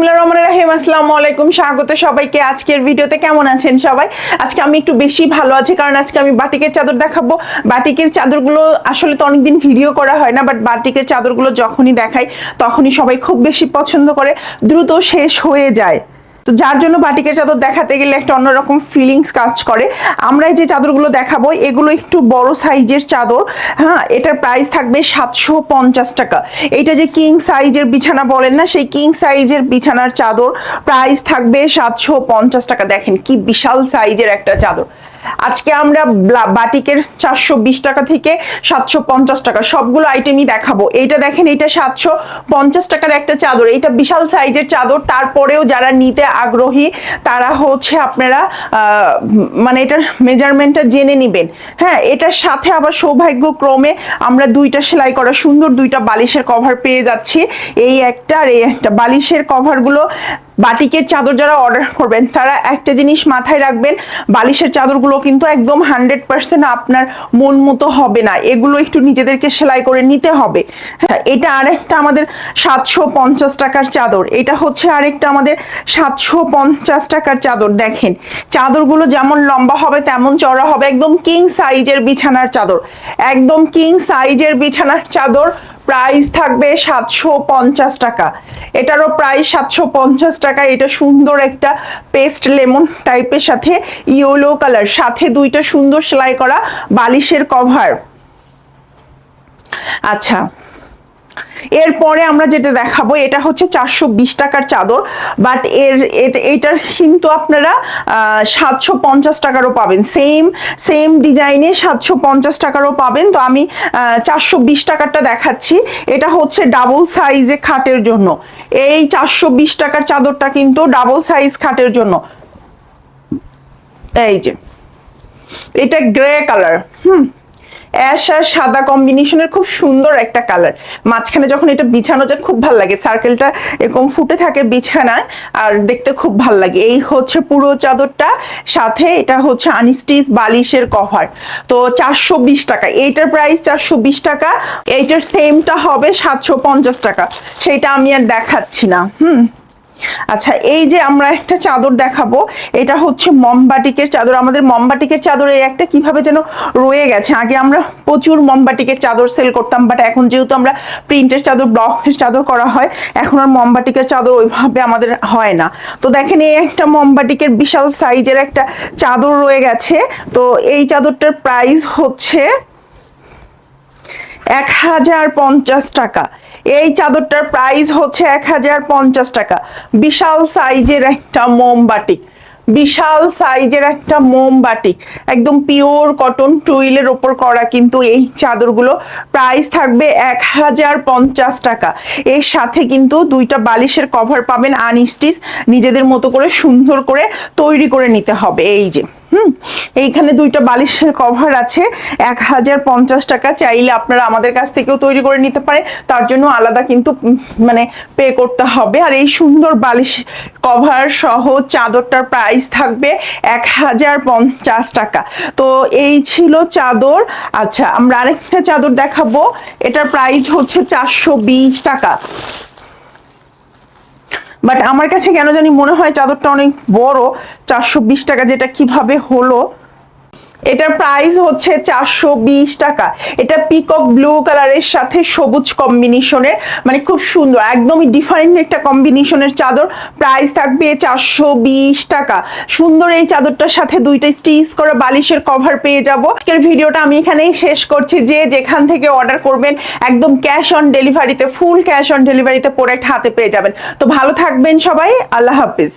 বিসমিল্লাহির রহমানির রহিম। আসসালামু আলাইকুম, স্বাগত সবাইকে আজকের ভিডিওতে। কেমন আছেন সবাই? আজকে আমি একটু বেশি ভালো আছি, কারণ আজকে আমি বাটিকের চাদর দেখাবো। বাটিকের চাদরগুলো আসলে তো অনেকদিন ভিডিও করা হয় না, বাট বাটিকের চাদরগুলো যখনই দেখাই তখনই সবাই খুব বেশি পছন্দ করে, দ্রুত শেষ হয়ে যায়। তো যার জন্য বাটিকের চাদর দেখাতে গেলে একটা অন্যরকম ফিলিংস কাজ করে। আমরা এই যে চাদরগুলো দেখাবো এগুলো একটু বড় সাইজের চাদর। হ্যাঁ, এটার প্রাইস থাকবে 750 টাকা। এটা যে কিং সাইজের বিছানা বলেন না, সেই কিং সাইজের বিছানার চাদর প্রাইস থাকবে 750 টাকা। দেখেন কি বিশাল সাইজের একটা চাদর। আজকে আমরা বাটিকের 420 টাকা থেকে 750 টাকা সবগুলো আইটেমই দেখাবো। এইটা দেখেন, এটা 750 টাকার একটা চাদর, এটা বিশাল সাইজের চাদর। তারপরেও যারা নিতে আগ্রহী তারা হচ্ছে আপনারা মানে এটার মেজারমেন্টটা জেনে নিবেন। হ্যাঁ, এটার সাথে আবার সৌভাগ্যক্রমে আমরা দুইটা সেলাই করা সুন্দর দুইটা বালিশের কভার পেয়ে যাচ্ছি। এই একটা আর এই একটা বালিশের কভারগুলো, বাটিকের চাদর যারা অর্ডার করবেন তারা একটা জিনিস মাথায় রাখবেন, বালিশের চাদরগুলো কিন্তু একদম 100% আপনার মন মতো হবে না, এগুলো একটু নিজেদেরকে সেলাই করে নিতে হবে। হ্যাঁ, এটা আরেকটা আমাদের 750 টাকার চাদর, এটা হচ্ছে আরেকটা আমাদের 750 টাকার চাদর। দেখেন চাদরগুলো যেমন লম্বা হবে তেমন চওড়া হবে, একদম কিং সাইজের বিছানার চাদর, একদম কিং সাইজের বিছানার চাদর। প্রাইস থাকবে 750 টাকা। এটারও প্রাইস 750 টাকা। এটা সুন্দর একটা পেস্ট লেমন টাইপের সাথে ইয়েলো কালার, সাথে দুইটা সুন্দর সেলাই করা বালিশের কভার। আচ্ছা, এরপরে আমরা যেটা দেখাবো এটা হচ্ছে 420 টাকার চাদর, বাট এটার কিন্তু আপনারা 750 টাকারও পাবেন, সেম ডিজাইনে 750 টাকারও পাবেন। তো আমি 420 টাকারটা দেখাচ্ছি। এটা হচ্ছে ডাবল সাইজে খাটের জন্য। এই 420 টাকার চাদরটা কিন্তু ডাবল সাইজ খাটের জন্য। এই যে এটা গ্রে কালার, অ্যাশ আর সাদা কম্বিনেশনের খুব সুন্দর একটা কালার। মাঝখানে যখন এটা বিছানো যায় খুব ভালো লাগে, সার্কেলটা এরকম ফুটে থাকে বিছানায় আর দেখতে খুব ভালো লাগে। এই হচ্ছে পুরো চাদরটা, সাথে এটা হচ্ছে আনস্টিচ বালিশের কভার। তো 420 টাকা, এইটার প্রাইস 420 টাকা। এইটার সেমটা হবে 750 টাকা, সেটা আমি আর দেখাচ্ছি না। আচ্ছা, এই যে আমরা একটা চাদর দেখাবো, এটা হচ্ছে মমবাটিকের চাদর। আমাদের মমবাটিকের চাদর এই একটা কিভাবে যেন রয়ে গেছে। আগে আমরা প্রচুর মমবাটিকের চাদর সেল করতাম, বাট এখন যেহেতু আমরা প্রিন্টের চাদর, ব্লকের চাদর করা হয়, এখন আর মমবাটিকের চাদর ওইভাবে আমাদের হয় না। তো দেখেন এই একটা মমবাটিকের বিশাল সাইজের একটা চাদর রয়ে গেছে। তো এই চাদরটার প্রাইস হচ্ছে 1050 টাকা। এই চাদরটার প্রাইস হচ্ছে 1050 টাকা। বিশাল সাইজের একটা মোমবাটিক, বিশাল সাইজের একটা মোমবাটিক, একদম পিওর কটন টুইলের ওপর করা কিন্তু এই চাদরগুলো। প্রাইস থাকবে 1050 টাকা। এর সাথে কিন্তু দুইটা বালিশের কভার পাবেন আনস্টিচ, নিজেদের মতো করে সুন্দর করে তৈরি করে নিতে হবে। এই যে এইখানে দুইটা বালিশের কভার আছে, 1050 টাকা। চাইলে আপনারা আমাদের কাছ থেকেও তৈরি করে নিতে পারে, তার জন্য আলাদা কিন্তু মানে পে করতে হবে। আর এই সুন্দর বালিশ কভার সহ চাদরটার প্রাইস থাকবে 1050 টাকা। তো এই ছিল চাদর। আচ্ছা, আমরা আরেকটা চাদর দেখাবো, এটার প্রাইস হচ্ছে 420 টাকা। বাট আমার কাছে কেন জানি মনে হয় চাদরটা অনেক বড়। 420 টাকা যেটা কিভাবে হলো? এটার প্রাইস হচ্ছে 420 টাকা। এটা পিকক ব্লু কালারের সাথে সবুজ কম্বিনেশনের, মানে খুব সুন্দর, একদমই ডিফারেন্ট একটা কম্বিনেশনের চাদর। প্রাইস থাকবে 420 টাকা। সুন্দর এই চাদরটার সাথে দুইটা স্টিচ করা বালিশের কভার পেয়ে যাব। আজকের ভিডিওটা আমি এখানেই শেষ করছি। যে যেখান থেকে অর্ডার করবেন একদম ক্যাশ অন ডেলিভারিতে, ফুল ক্যাশ অন ডেলিভারিতে প্রোডাক্ট হাতে পেয়ে যাবেন। তো ভালো থাকবেন সবাই, আল্লাহ হাফিজ।